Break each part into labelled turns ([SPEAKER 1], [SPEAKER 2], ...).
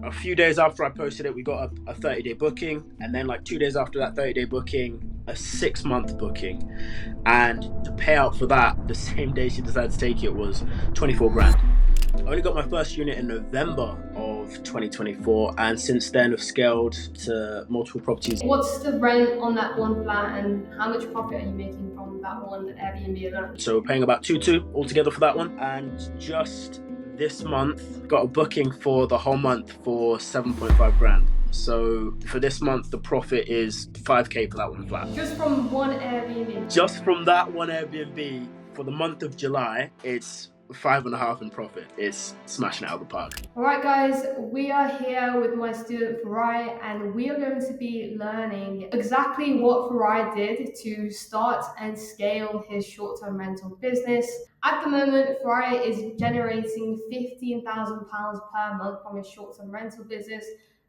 [SPEAKER 1] A few days after I posted it, we got a 30-day booking, and then like 2 days after that 30-day booking, a 6-month booking. And the payout for that, the same day she decided to take it, was 24 grand. I only got my first unit in November of 2024, and since then have scaled to multiple properties.
[SPEAKER 2] What's the rent on that one flat, and how much profit are you making from that one Airbnb alone?
[SPEAKER 1] So we're paying about 2.2 altogether for that one. And just this month, got a booking for the whole month for 7.5 grand. So for this month, the profit is 5k for that one flat.
[SPEAKER 2] Just from one Airbnb?
[SPEAKER 1] Just from that one Airbnb for the month of July, it's 5.5 in profit. It's smashing it out of the park.
[SPEAKER 2] All right, guys, we are here with my student Farai, and we are going to be learning exactly what Farai did to start and scale his short-term rental business. At the moment, Farai is generating £15,000 per month from his short-term rental business,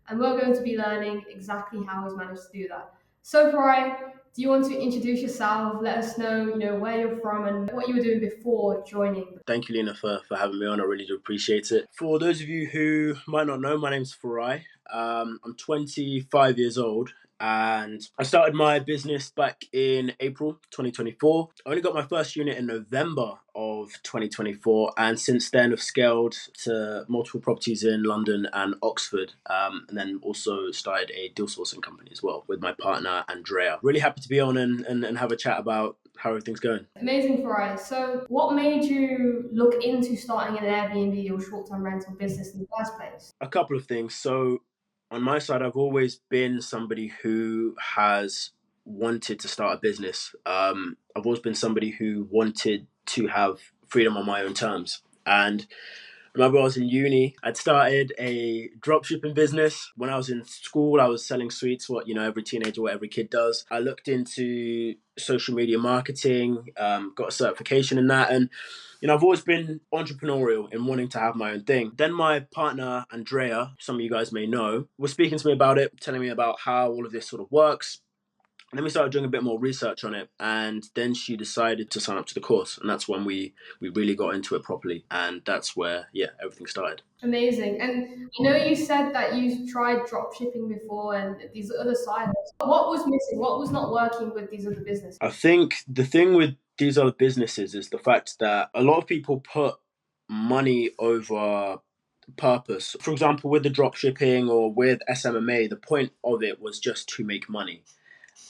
[SPEAKER 2] and we're going to be learning exactly how he's managed to do that. So, Farai, do you want to introduce yourself? Let us know, where you're from and what you were doing before joining.
[SPEAKER 1] Thank you, Leena, for having me on. I really do appreciate it. For those of you who might not know, my name's Farai. I'm 25 years old, and I started my business back in April 2024. I only got my first unit in November of 2024, and since then have scaled to multiple properties in London and Oxford, and then also started a deal sourcing company as well with my partner Andrea. Really happy to be on and have a chat about how everything's going.
[SPEAKER 2] Amazing, Farai. So, what made you look into starting an Airbnb or short-term rental business in the first place?
[SPEAKER 1] A couple of things. So, on my side, I've always been somebody who has wanted to start a business. I've always been somebody who wanted to have freedom on my own terms. And I remember I was in uni, I'd started a dropshipping business. When I was in school, I was selling sweets, what every teenager, what every kid does. I looked into social media marketing, got a certification in that, and I've always been entrepreneurial in wanting to have my own thing. Then my partner Andrea, some of you guys may know, was speaking to me about it, telling me about how all of this sort of works. And then we started doing a bit more research on it, and then she decided to sign up to the course, and that's when we really got into it properly, and that's where everything started.
[SPEAKER 2] Amazing. And I know you said that you tried drop shipping before and these other sites. What was missing? What was not working with these other businesses?
[SPEAKER 1] I think the thing with these other businesses is the fact that a lot of people put money over purpose. For example, with the drop shipping or with SMMA, the point of it was just to make money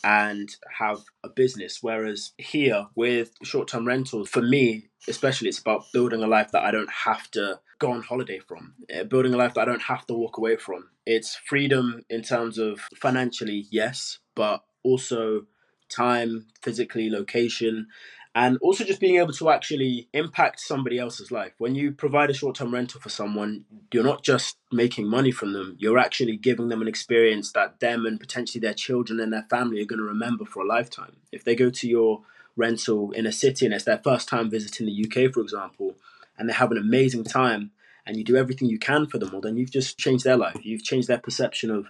[SPEAKER 1] and have a business. Whereas here with short-term rentals, for me especially, it's about building a life that I don't have to go on holiday from, building a life that I don't have to walk away from. It's freedom in terms of financially, yes, but also time, physically, location, and also just being able to actually impact somebody else's life. When you provide a short-term rental for someone, you're not just making money from them, you're actually giving them an experience that them and potentially their children and their family are going to remember for a lifetime. If they go to your rental in a city and it's their first time visiting the UK, for example, and they have an amazing time, and you do everything you can for them, well, then you've just changed their life. You've changed their perception of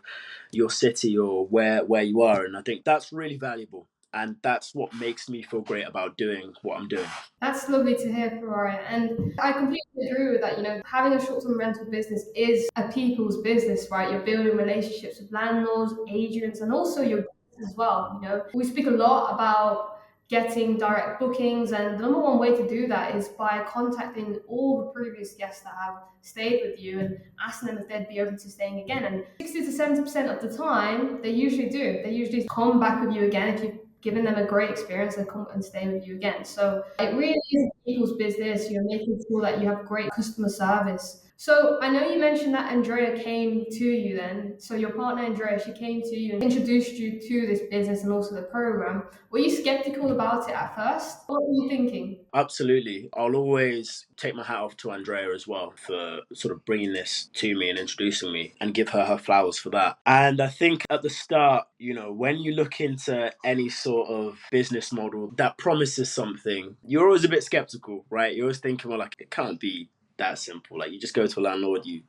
[SPEAKER 1] your city or where you are. And I think that's really valuable. And that's what makes me feel great about doing what I'm doing.
[SPEAKER 2] That's lovely to hear, Farai. And I completely agree with that. Having a short term rental business is a people's business, right? You're building relationships with landlords, agents, and also your guests as well. We speak a lot about getting direct bookings, and the number one way to do that is by contacting all the previous guests that have stayed with you and asking them if they'd be open to staying again. And 60 to 70% of the time, they usually do. They usually come back with you again if you've given them a great experience and come and stay with you again. So it really is people's business. You're making sure that you have great customer service. So I know you mentioned that Andrea came to you then. So your partner Andrea, she came to you and introduced you to this business and also the program. Were you skeptical about it at first? What were you thinking?
[SPEAKER 1] Absolutely. I'll always take my hat off to Andrea as well for sort of bringing this to me and introducing me, and give her flowers for that. And I think at the start, when you look into any sort of business model that promises something, you're always a bit skeptical, right? You're always thinking, well, like, it can't be that simple. Like, you just go to a landlord, you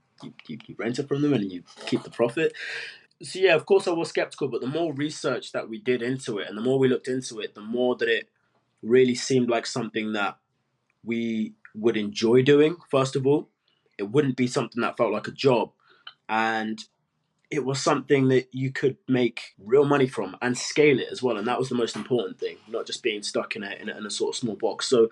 [SPEAKER 1] rent it from them, and you keep the profit. So yeah, of course I was skeptical, but the more research that we did into it and the more we looked into it, the more that it really seemed like something that we would enjoy doing. First of all, it wouldn't be something that felt like a job, and it was something that you could make real money from and scale it as well. And that was the most important thing, not just being stuck in a sort of small box. So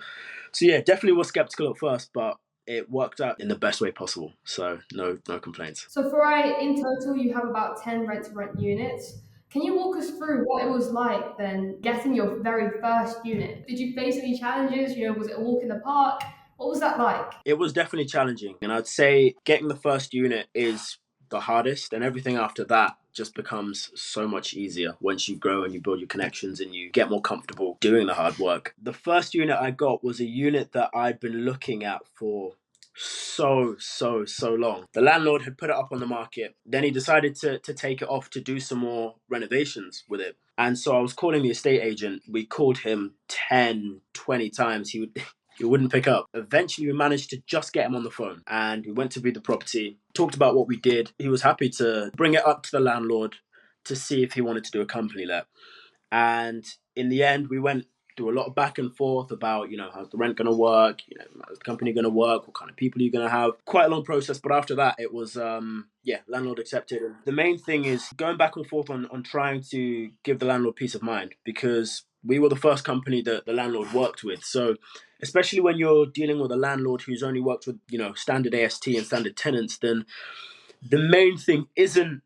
[SPEAKER 1] yeah, definitely was skeptical at first, but it worked out in the best way possible. So no complaints.
[SPEAKER 2] So Farai, in total, you have about 10 rent-to-rent units. Can you walk us through what it was like then getting your very first unit? Did you face any challenges? Was it a walk in the park? What was that like?
[SPEAKER 1] It was definitely challenging, and I'd say getting the first unit is the hardest, and everything after that just becomes so much easier once you grow and you build your connections and you get more comfortable doing the hard work. The first unit I got was a unit that I'd been looking at for so long. The landlord had put it up on the market. Then he decided to take it off to do some more renovations with it. And so I was calling the estate agent. We called him 10, 20 times. He wouldn't pick up. Eventually, we managed to just get him on the phone, and we went to view the property, talked about what we did. He was happy to bring it up to the landlord to see if he wanted to do a company let. And in the end, we went through a lot of back and forth about, how's the rent going to work? How's the company going to work? What kind of people are you going to have? Quite a long process. But after that, it was, landlord accepted. And the main thing is going back and forth on trying to give the landlord peace of mind, because we were the first company that the landlord worked with. So especially when you're dealing with a landlord who's only worked with, standard AST and standard tenants, then the main thing isn't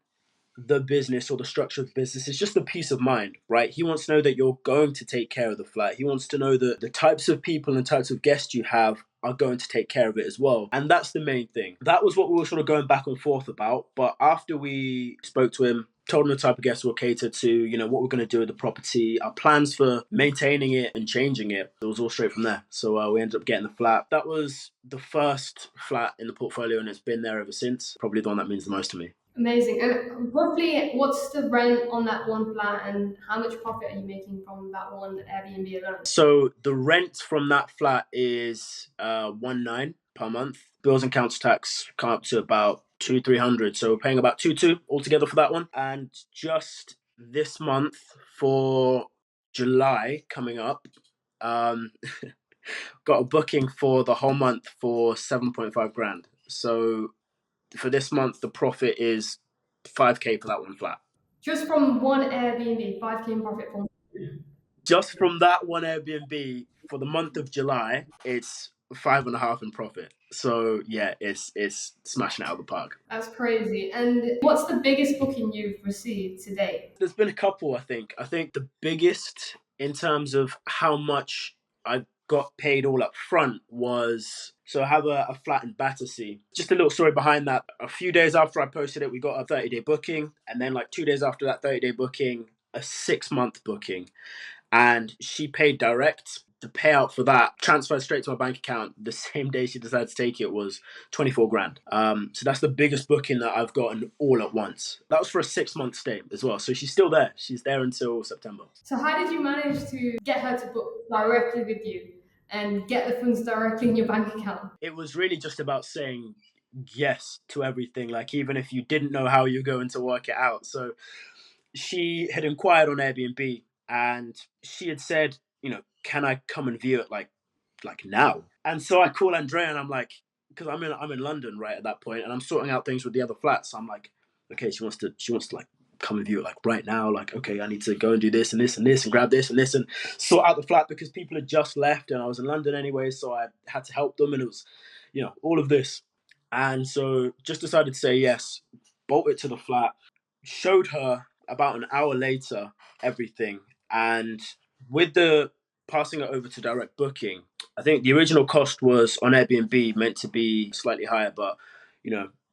[SPEAKER 1] the business or the structure of the business. It's just the peace of mind, right? He wants to know that you're going to take care of the flat. He wants to know that the types of people and types of guests you have are going to take care of it as well. And that's the main thing. That was what we were sort of going back and forth about. But after we spoke to him, told him the type of guests we'll cater to, what we're going to do with the property, our plans for maintaining it and changing it, it was all straight from there. So we ended up getting the flat. That was the first flat in the portfolio, and it's been there ever since. Probably the one that means the most to me.
[SPEAKER 2] Amazing. And roughly, what's the rent on that one flat, and how much profit are you making from that one Airbnb alone?
[SPEAKER 1] So the rent from that flat is 1.9 per month. Bills and council tax come up to about 200-300. So we're paying about 2.2 altogether for that one. And just this month for July coming up, um, got a booking for the whole month for 7.5 grand. So for this month, the profit is 5k for that one flat.
[SPEAKER 2] Just from one Airbnb, 5K in profit from.
[SPEAKER 1] Just from that one Airbnb for the month of July, it's 5.5 in profit. So yeah, it's smashing it out of the park.
[SPEAKER 2] That's crazy. And what's the biggest booking you've received to date?
[SPEAKER 1] There's been a couple, I think. I think the biggest in terms of how much I got paid all up front was, so I have a flat in Battersea. Just a little story behind that. A few days after I posted it, we got a 30-day booking, and then like 2 days after that 30-day booking, a 6-month booking. And she paid direct. The payout for that transferred straight to my bank account the same day she decided to take it was 24 grand. So that's the biggest booking that I've gotten all at once. That was for a 6-month stay as well. So she's still there. She's there until September.
[SPEAKER 2] So, how did you manage to get her to book directly with you and get the funds directly in your bank account?
[SPEAKER 1] It was really just about saying yes to everything, like even if you didn't know how you're going to work it out. So she had inquired on Airbnb, and she had said, can I come and view it like now? And so I call Andrea, and I'm like, because I'm in London right at that point, and I'm sorting out things with the other flats. So I'm like, okay, she wants to like come and view it like right now. Like, okay, I need to go and do this and this and this and grab this and this and sort out the flat because people had just left and I was in London anyway, so I had to help them, and it was, all of this. And so just decided to say yes, bolt it to the flat, showed her about an hour later everything, and with the passing it over to direct booking, I think the original cost was on Airbnb meant to be slightly higher, but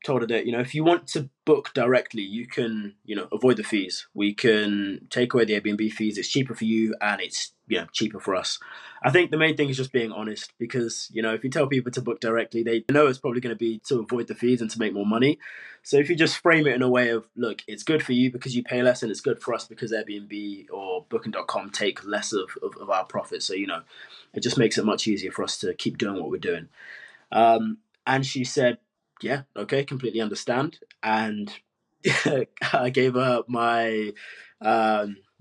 [SPEAKER 1] told her that if you want to book directly, you can avoid the fees. We can take away the Airbnb fees. It's cheaper for you, and it's cheaper for us. I think the main thing is just being honest, because if you tell people to book directly, they know it's probably going to be to avoid the fees and to make more money. So if you just frame it in a way of, look, it's good for you because you pay less, and it's good for us because Airbnb or Booking.com take less of our profit. So it just makes it much easier for us to keep doing what we're doing. And she said, yeah, okay, completely understand. And I gave her my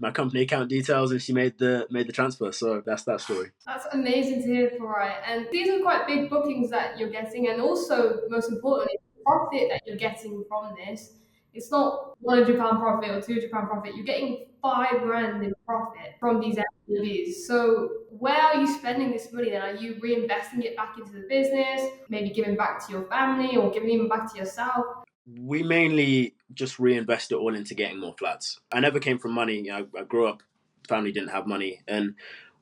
[SPEAKER 1] my company account details, and she made the transfer. So that's that story.
[SPEAKER 2] That's amazing to hear, Farai. And these are quite big bookings that you're getting, and also, most importantly, profit that you're getting from this, it's not £100 profit or £200 profit. You're getting 5 grand in profit from these Airbnbs. So where are you spending this money then? Are you reinvesting it back into the business, maybe giving back to your family or giving even back to yourself?
[SPEAKER 1] We mainly just reinvest it all into getting more flats. I never came from money. I grew up, family didn't have money. And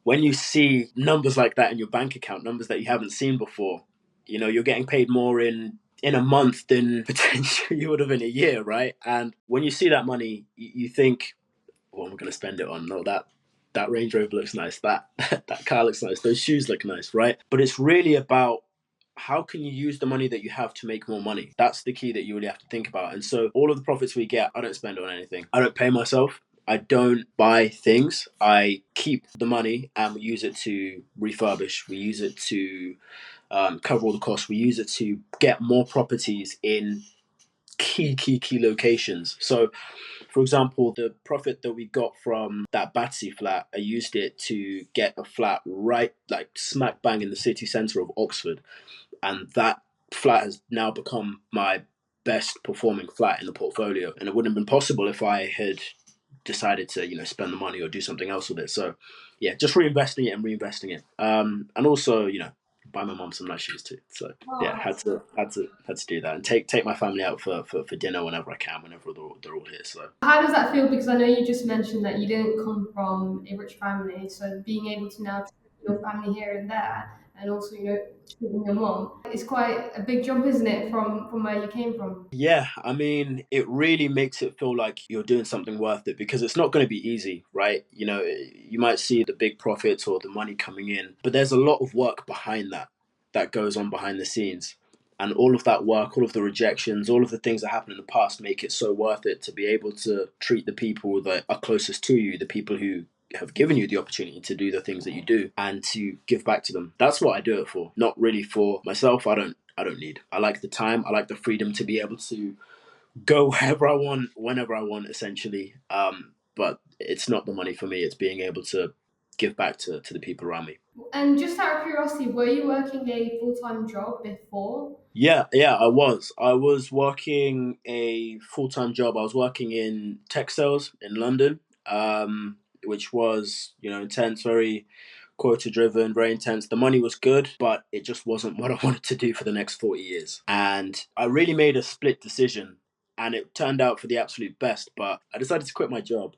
[SPEAKER 1] when you see numbers like that in your bank account, numbers that you haven't seen before, you're getting paid more in a month than potentially you would have in a year, right? And when you see that money, you think, what am I going to spend it on? No, that Range Rover looks nice. That that car looks nice. Those shoes look nice, right? But it's really about how can you use the money that you have to make more money? That's the key that you really have to think about. And so all of the profits we get, I don't spend on anything. I don't pay myself. I don't buy things. I keep the money and we use it to refurbish. We use it to cover all the costs. We use it to get more properties in key locations. So for example, the profit that we got from that Battersea flat, I used it to get a flat right, like smack bang in the city centre of Oxford. And that flat has now become my best performing flat in the portfolio. And it wouldn't have been possible if I had decided to, spend the money or do something else with it. So yeah, just reinvesting it and reinvesting it. And also, buy my mom some nice shoes too. So
[SPEAKER 2] Oh,
[SPEAKER 1] yeah, had
[SPEAKER 2] that's
[SPEAKER 1] to had to had to do that and take my family out for dinner whenever I can, whenever they're all here. So
[SPEAKER 2] How does that feel? Because I know you just mentioned that you didn't come from a rich family, so being able to now treat your family here and there, and also treating your mom, it's quite a big jump, isn't it, from where you came from?
[SPEAKER 1] yeah, I mean, it really makes it feel like you're doing something worth it because it's not going to be easy, right? You might see the big profits or the money coming in, but there's a lot of work behind that goes on behind the scenes. And all of that work, all of the rejections, all of the things that happened in the past make it so worth it to be able to treat the people that are closest to you, the people who have given you the opportunity to do the things that you do and to give back to them. That's what I do it for. Not really for myself. I don't need. I like the time. I like the freedom to be able to go wherever I want, whenever I want, essentially. But it's not the money for me. It's being able to give back to the people around me.
[SPEAKER 2] And just out of curiosity, were you working a full-time job before?
[SPEAKER 1] Yeah, I was. I was working a full time job. I was working in tech sales in London, which was, intense, very quota driven, very intense. The money was good, but it just wasn't what I wanted to do for the next 40 years. And I really made a split decision, and it turned out for the absolute best. But I decided to quit my job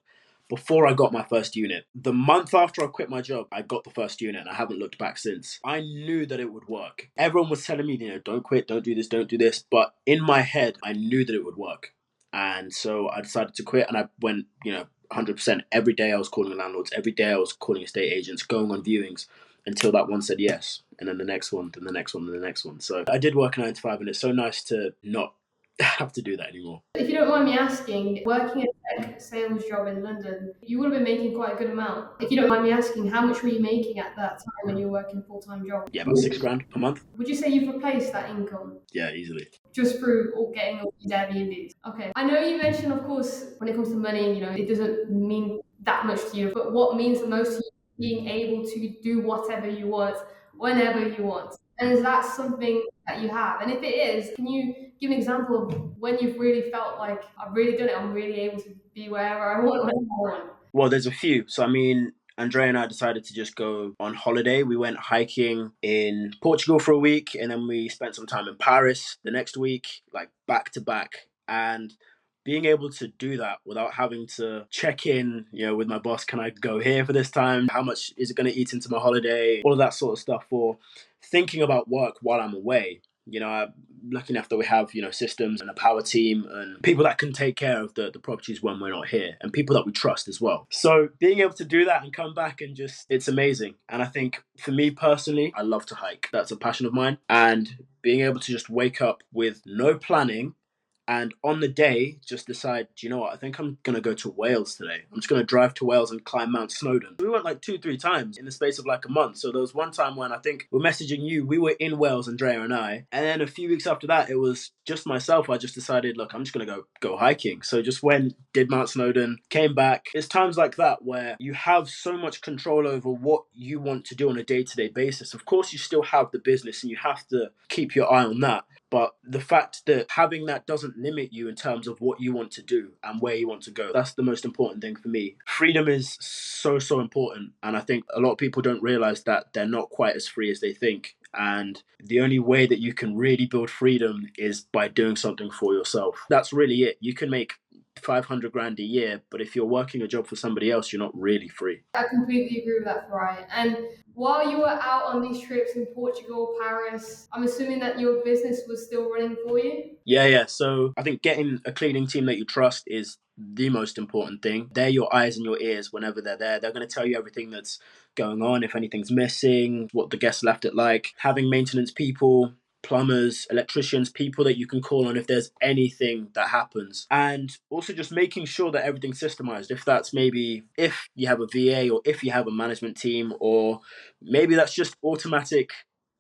[SPEAKER 1] before I got my first unit. The month after I quit my job, I got the first unit and I haven't looked back since. I knew that it would work. Everyone was telling me, don't quit, don't do this, don't do this. But in my head, I knew that it would work. And so I decided to quit and I went, 100%. Every day I was calling landlords, every day I was calling estate agents, going on viewings until that one said yes. And then the next one, then the next one, then the next one. So I did work a 9 to 5 and it's so nice to not have to do that anymore.
[SPEAKER 2] If you don't mind me asking, working a tech sales job in London, you would have been making quite a good amount. If you don't mind me asking, how much were you making at that time when you were working a full-time job?
[SPEAKER 1] Yeah, about 6 grand a month.
[SPEAKER 2] Would you say you've replaced that income
[SPEAKER 1] Yeah, easily.
[SPEAKER 2] just through getting all these Airbnbs? Okay. I know you mentioned, of course, when it comes to money, it doesn't mean that much to you, but what means the most to you is being able to do whatever you want, whenever you want. And is that something that you have? And if it is, can you give an example of when you've really felt like I've really done it, I'm really able to be wherever I want, whenever I want?
[SPEAKER 1] Well, there's a few. So, I mean, Andrea and I decided to just go on holiday. We went hiking in Portugal for a week, and then we spent some time in Paris the next week, like back to back. And being able to do that without having to check in, with my boss, can I go here for this time? How much is it going to eat into my holiday? All of that sort of stuff. For thinking about work while I'm away. I'm lucky enough that we have, systems and a power team and people that can take care of the properties when we're not here and people that we trust as well. So being able to do that and come back and it's amazing. And I think for me personally, I love to hike. That's a passion of mine. And being able to just wake up with no planning and on the day, just decide, do you know what? I think I'm going to go to Wales today. I'm just going to drive to Wales and climb Mount Snowdon. We went like 2, 3 times in the space of like a month. So there was one time when I think we're messaging you, we were in Wales, Andrea and I. And then a few weeks after that, it was just myself. I just decided, look, I'm just going to go hiking. So just went, did Mount Snowdon, came back. It's times like that where you have so much control over what you want to do on a day-to-day basis. Of course, you still have the business and you have to keep your eye on that. But the fact that having that doesn't limit you in terms of what you want to do and where you want to go, that's the most important thing for me. Freedom is so, so important. And I think a lot of people don't realize that they're not quite as free as they think. And the only way that you can really build freedom is by doing something for yourself. That's really it. You can make 500 grand a year, but if you're working a job for somebody else, you're not really free.
[SPEAKER 2] I completely agree with that, Farai. And while you were out on these trips in Portugal, Paris, I'm assuming that your business was still running for you?
[SPEAKER 1] Yeah. So I think getting a cleaning team that you trust is the most important thing. They're your eyes and your ears whenever they're there. They're going to tell you everything that's going on, if anything's missing, what the guests left it like. Having maintenance people, plumbers, electricians, people that you can call on if there's anything that happens. And also just making sure that everything's systemized. If that's maybe if you have a VA or if you have a management team, or maybe that's just automatic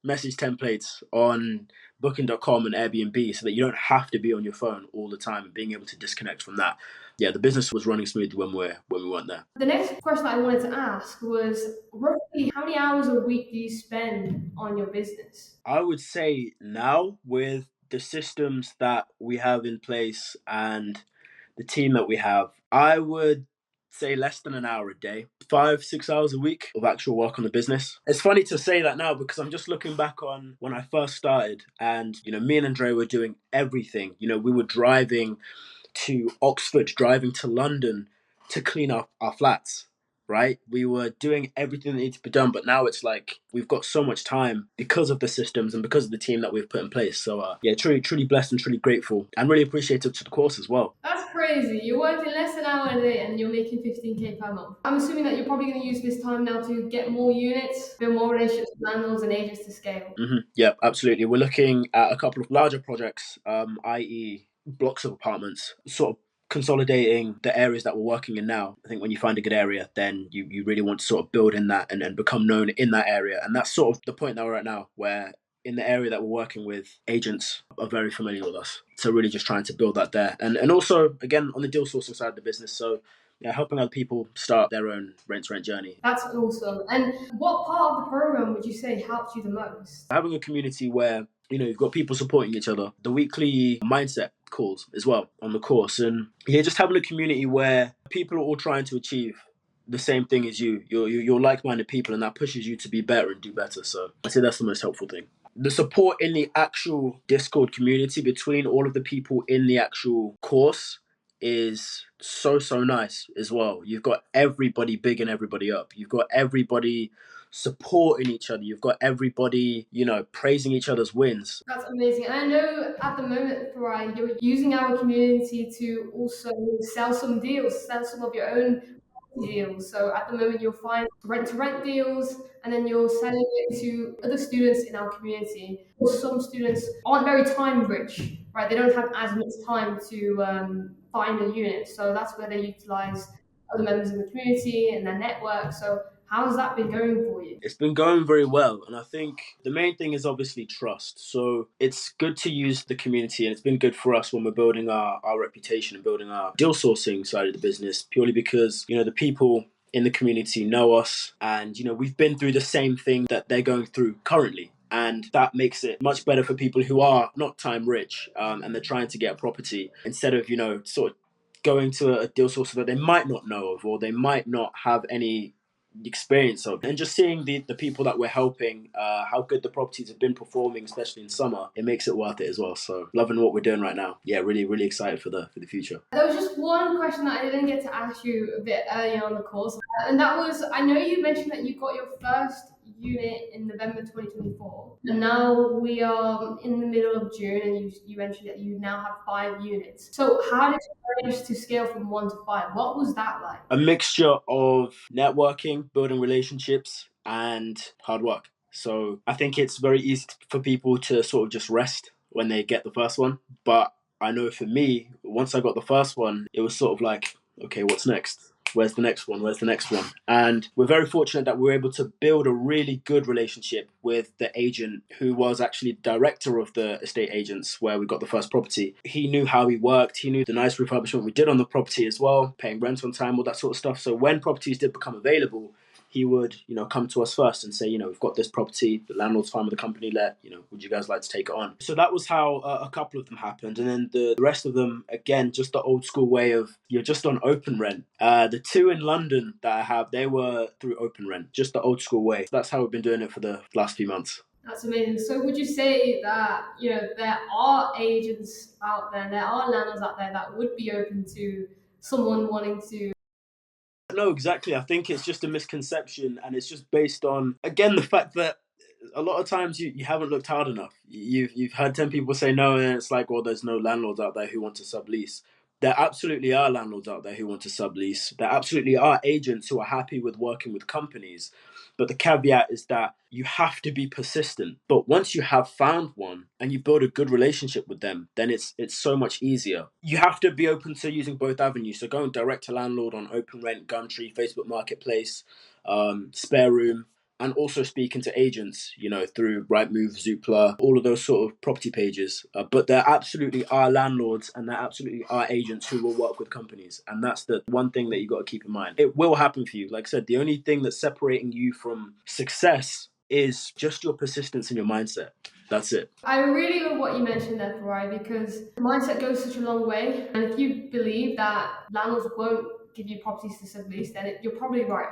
[SPEAKER 1] message templates on booking.com and Airbnb so that you don't have to be on your phone all the time and being able to disconnect from that. Yeah, the business was running smoothly when we weren't there.
[SPEAKER 2] The next question I wanted to ask was roughly how many hours a week do you spend on your business?
[SPEAKER 1] I would say now with the systems that we have in place and the team that we have, I would say less than an hour a day, 5, 6 hours a week of actual work on the business. It's funny to say that now because I'm just looking back on when I first started and, me and Andre were doing everything. We were driving to Oxford, driving to London to clean up our flats. Right? We were doing everything that needed to be done, but now it's like we've got so much time because of the systems and because of the team that we've put in place. So, yeah, truly, truly blessed and truly grateful and really appreciative to the course as well.
[SPEAKER 2] That's crazy. You're working less than an hour a day and you're making 15K per month. I'm assuming that you're probably going to use this time now to get more units, build more relationships with landlords and agents to scale.
[SPEAKER 1] Yeah, absolutely. We're looking at a couple of larger projects, i.e., blocks of apartments, sort of consolidating the areas that we're working in now. I think when you find a good area, then you really want to sort of build in that and become known in that area. And that's sort of the point that we're at now, where in the area that we're working with, agents are very familiar with us. So really just trying to build that there. And also, again, on the deal sourcing side of the business. So yeah, helping other people start their own rent-to-rent journey.
[SPEAKER 2] That's awesome. And what part of the program would you say helped you the most?
[SPEAKER 1] Having a community where you've got people supporting each other, the weekly mindset calls as well on the course, and yeah, just having a community where people are all trying to achieve the same thing as you. You're like-minded people, and that pushes you to be better and do better. So I say that's the most helpful thing. The support in the actual Discord community between all of the people in the actual course is so, so nice as well. You've got everybody bigging everybody up. You've got everybody supporting each other. You've got everybody, praising each other's wins.
[SPEAKER 2] That's amazing. And I know at the moment, Farai, you're using our community to also sell some deals, sell some of your own deals. So at the moment, you'll find rent to rent deals, and then you're selling it to other students in our community. Some students aren't very time rich, right? They don't have as much time to find a unit. So that's where they utilize other members of the community and their network. So how's that been going for you?
[SPEAKER 1] It's been going very well. And I think the main thing is obviously trust. So it's good to use the community, and it's been good for us when we're building our reputation and building our deal sourcing side of the business, purely because, the people in the community know us and, we've been through the same thing that they're going through currently. And that makes it much better for people who are not time rich and they're trying to get a property instead of, sort of going to a deal source that they might not know of or they might not have any experience of, and just seeing the people that we're helping, how good the properties have been performing, especially in summer, it makes it worth it as well. So loving what we're doing right now. Yeah, really, really excited for the future.
[SPEAKER 2] There was just one question that I didn't get to ask you a bit earlier on the course, and that was, I know you mentioned that you got your first unit in November 2024, and now we are in the middle of June, and you mentioned that you now have 5 units. So how did you manage to scale from 1 to 5? What was that like?
[SPEAKER 1] A mixture of networking, building relationships, and hard work. So I think it's very easy for people to sort of just rest when they get the first one. But I know for me, once I got the first one, it was sort of like, okay, what's next? Where's the next one? Where's the next one? And we're very fortunate that we were able to build a really good relationship with the agent who was actually director of the estate agents where we got the first property. He knew how we worked. He knew the nice refurbishment we did on the property as well, paying rent on time, all that sort of stuff. So when properties did become available, he would, come to us first and say, we've got this property, the landlord's fine with the company let, would you guys like to take it on? So that was how a couple of them happened. And then the rest of them, again, just the old school way of you're just on open rent. The two in London that I have, they were through open rent, just the old school way. That's how we've been doing it for the last few months.
[SPEAKER 2] That's amazing. So would you say that, there are agents out there are landlords out there that would be open to someone wanting to?
[SPEAKER 1] No, exactly. I think it's just a misconception, and it's just based on, again, the fact that a lot of times you haven't looked hard enough. You've heard 10 people say no, and it's like, well, there's no landlords out there who want to sublease. There absolutely are landlords out there who want to sublease. There absolutely are agents who are happy with working with companies. But the caveat is that you have to be persistent. But once you have found one and you build a good relationship with them, then it's so much easier. You have to be open to using both avenues. So going direct to landlord on Open Rent, Gumtree, Facebook Marketplace, Spare Room, and also speaking to agents, through Rightmove, Zoopla, all of those sort of property pages. But there absolutely are landlords and there absolutely are agents who will work with companies. And that's the one thing that you got to keep in mind. It will happen for you. Like I said, the only thing that's separating you from success is just your persistence and your mindset. That's it.
[SPEAKER 2] I really love what you mentioned there, Farai, because mindset goes such a long way. And if you believe that landlords won't give you properties to sublease, then you're probably right?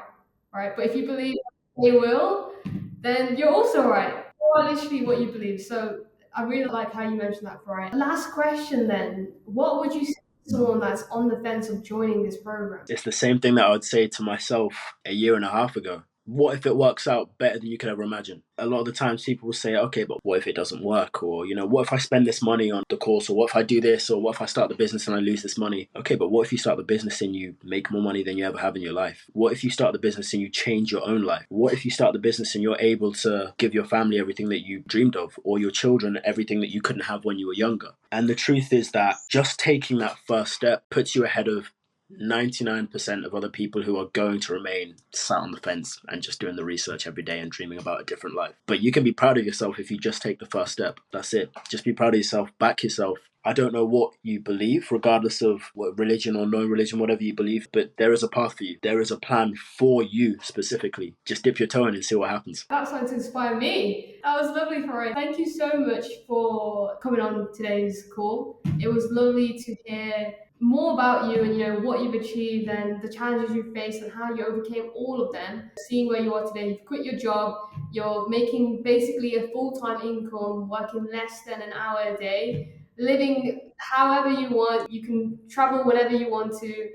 [SPEAKER 2] But if you believe they will, then you're also right. Or literally what you believe. So I really like how you mentioned that, Farai. Last question then. What would you say to someone that's on the fence of joining this program?
[SPEAKER 1] It's the same thing that I would say to myself a year and a half ago. What if it works out better than you could ever imagine? A lot of the times people will say, okay, but what if it doesn't work? Or, what if I spend this money on the course? Or what if I do this? Or what if I start the business and I lose this money? Okay, but what if you start the business and you make more money than you ever have in your life? What if you start the business and you change your own life? What if you start the business and you're able to give your family everything that you dreamed of, or your children everything that you couldn't have when you were younger? And the truth is that just taking that first step puts you ahead of 99% of other people who are going to remain sat on the fence and just doing the research every day and dreaming about a different life. But you can be proud of yourself if you just take the first step. That's it. Just be proud of yourself, back yourself. I don't know what you believe, regardless of what religion or no religion, whatever you believe, but there is a path for you. There is a plan for you specifically. Just dip your toe in and see what happens.
[SPEAKER 2] That's going to inspire me. That was lovely, Farai. Thank you so much for coming on today's call. It was lovely to hear more about you and what you've achieved and the challenges you've faced and how you overcame all of them. Seeing where you are today, you've quit your job, you're making basically a full-time income, working less than an hour a day, living however you want. You can travel whenever you want to,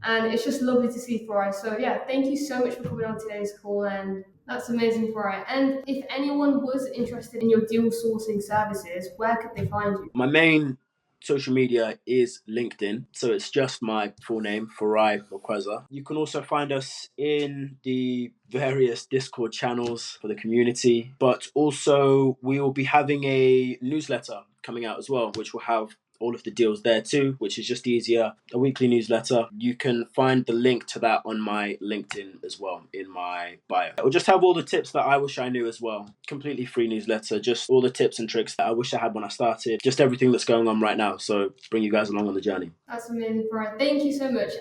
[SPEAKER 2] and it's just lovely to see, Farai. So yeah, thank you so much for coming on today's call, and that's amazing, Farai. And if anyone was interested in your deal sourcing services, where could they find you?
[SPEAKER 1] My main social media is LinkedIn, so it's just my full name, Farai Mokweza. You can also find us in the various Discord channels for the community, but also we will be having a newsletter coming out as well, which will have all of the deals there too, which is just easier. A weekly newsletter. You can find the link to that on my LinkedIn as well in my bio. It will just have all the tips that I wish I knew as well. Completely free newsletter, just all the tips and tricks that I wish I had when I started. Just everything that's going on right now. So bring you guys along on the journey.
[SPEAKER 2] That's amazing, Farai. Thank you so much.